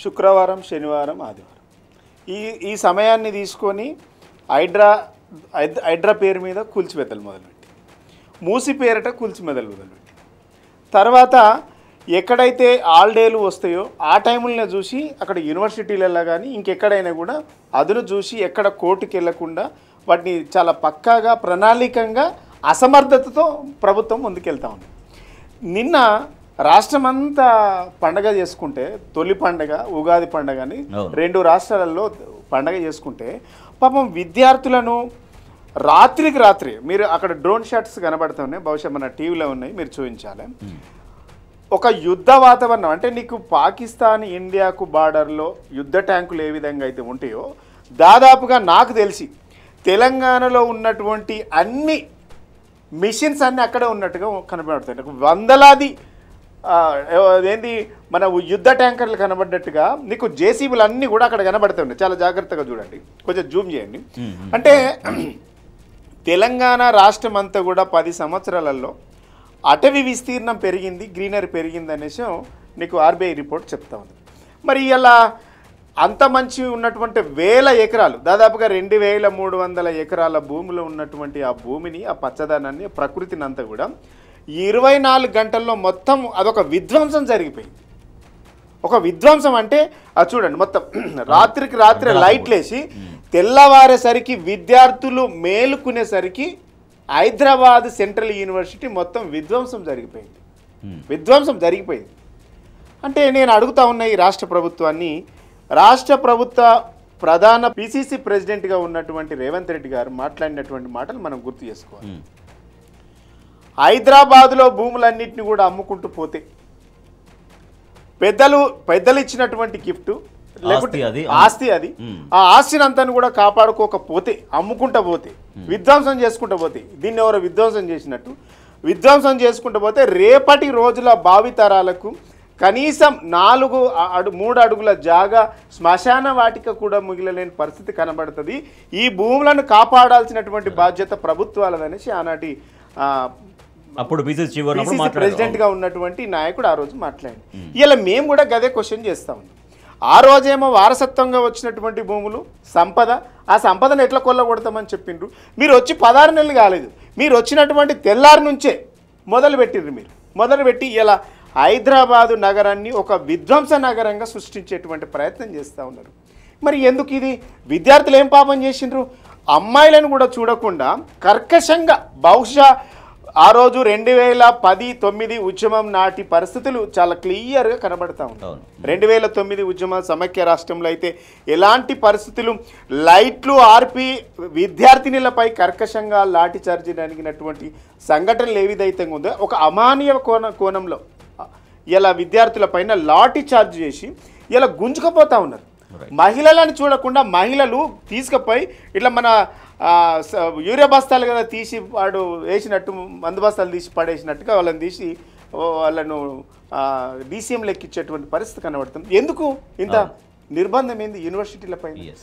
శుక్రవారం, శనివారం, ఆదివారం ఈ సమయాన్ని తీసుకొని హైడ్రా పేరు మీద కూల్చివేతలు మొదలుపెట్టి, మూసి పేరిట కూల్చిమెదలు మొదలుపెట్టి, తర్వాత ఎక్కడైతే హాలిడేలు వస్తాయో ఆ టైంలో చూసి అక్కడ యూనివర్సిటీలలో కానీ ఇంకెక్కడైనా కూడా అదును చూసి ఎక్కడ కోర్టుకి వెళ్లకుండా వాటిని చాలా పక్కాగా ప్రణాళికంగా అసమర్థతతో ప్రభుత్వం ముందుకెళ్తా ఉంది. నిన్న రాష్ట్రమంతా పండగ చేసుకుంటే, తొలి పండగ ఉగాది పండగని 2 రాష్ట్రాలలో పండగ చేసుకుంటే, పాపం విద్యార్థులను రాత్రికి రాత్రి మీరు అక్కడ డ్రోన్ షాట్స్ కనబడుతున్నాయి, బహుశా మన టీవీలో ఉన్నాయి, మీరు చూపించాలి. ఒక యుద్ధ వాతావరణం అంటే నీకు పాకిస్తాన్ ఇండియాకు బార్డర్లో యుద్ధ ట్యాంకులు ఏ విధంగా అయితే ఉంటాయో దాదాపుగా నాకు తెలిసి తెలంగాణలో ఉన్నటువంటి అన్ని మిషన్స్ అన్నీ అక్కడే ఉన్నట్టుగా కనబడుతాయి. వందలాది ఏంది మన యుద్ధ ట్యాంకర్లు కనబడ్డట్టుగా నీకు జేసీబీలు అన్నీ కూడా అక్కడ కనబడుతున్నాయి. చాలా జాగ్రత్తగా చూడండి, కొంచెం జూమ్ చేయండి. అంటే తెలంగాణ రాష్ట్రం అంతా కూడా 10 సంవత్సరాలలో అటవీ విస్తీర్ణం పెరిగింది, గ్రీనరీ పెరిగింది అనేసి నీకు ఆర్బీఐ రిపోర్ట్ చెప్తా ఉంది. మరి ఇలా అంత మంచి ఉన్నటువంటి 1000 ఎకరాలు, దాదాపుగా 2300 ఎకరాల భూమిలో ఉన్నటువంటి ఆ భూమిని, ఆ పచ్చదనాన్ని, ప్రకృతిని అంతా కూడా 24 గంటల్లో మొత్తం అదొక విధ్వంసం జరిగిపోయింది. ఒక విధ్వంసం అంటే అది చూడండి, మొత్తం రాత్రికి రాత్రి లైట్లు వేసి తెల్లవారేసరికి విద్యార్థులు మేలుకునేసరికి హైదరాబాద్ సెంట్రల్ యూనివర్సిటీ మొత్తం విధ్వంసం జరిగిపోయింది. అంటే నేను అడుగుతా ఉన్న ఈ రాష్ట్ర ప్రభుత్వాన్ని, రాష్ట్ర ప్రభుత్వ ప్రధాన పిసిసి ప్రెసిడెంట్గా ఉన్నటువంటి రేవంత్ రెడ్డి గారు మాట్లాడినటువంటి మాటలు మనం గుర్తు చేసుకోవాలి. హైదరాబాద్లో భూములన్నింటినీ కూడా అమ్ముకుంటూ పోతే, పెద్దలు ఇచ్చినటువంటి గిఫ్ట్ లేకపోతే ఆస్తి, అది ఆ ఆస్తిని అంతా కూడా కాపాడుకోకపోతే, అమ్ముకుంటూ పోతే, విధ్వంసం చేసుకుంటూ పోతే, దీన్ని ఎవరో విధ్వంసం చేసినట్టు విధ్వంసం చేసుకుంటూ పోతే రేపటి రోజుల భావితరాలకు కనీసం 3 అడుగుల జాగా శ్మశాన వాటిక కూడా మిగిలలేని పరిస్థితి కనబడుతుంది. ఈ భూములను కాపాడాల్సినటువంటి బాధ్యత ప్రభుత్వాలదనేసి ఆనాటి అప్పుడు ప్రెసిడెంట్గా ఉన్నటువంటి నాయకుడు ఆ రోజు మాట్లాడి. ఇలా మేము కూడా గదే క్వశ్చన్ చేస్తా ఉన్నాం. ఆ రోజేమో వారసత్వంగా వచ్చినటువంటి భూములు, సంపద, ఆ సంపదను ఎట్లా కొల్లగొడతామని చెప్పిండ్రు. మీరు వచ్చి 16 నెలలు కాలేదు, మీరు వచ్చినటువంటి తెల్లారి నుంచే మొదలుపెట్టి ఇలా హైదరాబాదు నగరాన్ని ఒక విధ్వంస నగరంగా సృష్టించేటువంటి ప్రయత్నం చేస్తూ ఉన్నారు. మరి ఎందుకు ఇది? విద్యార్థులు ఏం పాపం చేసిండ్రు? అమ్మాయిలను కూడా చూడకుండా కర్కశంగా, బహుశా ఆ రోజు 2010-9 ఉద్యమం నాటి పరిస్థితులు చాలా క్లియర్గా కనబడతా ఉంటాయి. 2009 ఉద్యమ సమైక్య రాష్ట్రంలో అయితే ఎలాంటి పరిస్థితులు, లైట్లు ఆర్పి విద్యార్థినులపై కర్కశంగా లాఠీ చార్జీ జరిగినటువంటి సంఘటనలు ఏ విధంగా ఉందో ఒక అమానీయ కోణంలో ఇలా విద్యార్థుల పైన లాఠీ చార్జ్ చేసి ఇలా గుంజుకపోతా ఉన్నారు. మహిళలను చూడకుండా మహిళలు తీసుకుపోయి ఇట్లా మన యూరియా బస్తాలు కదా తీసి వాడు వేసినట్టు, మందు బస్తాలు తీసి పడేసినట్టుగా వాళ్ళని తీసి వాళ్ళను డీసీఎం లెక్కించేటువంటి పరిస్థితి కనబడుతుంది. ఎందుకు ఇంత నిర్బంధం ఏంది యూనివర్సిటీల పైన?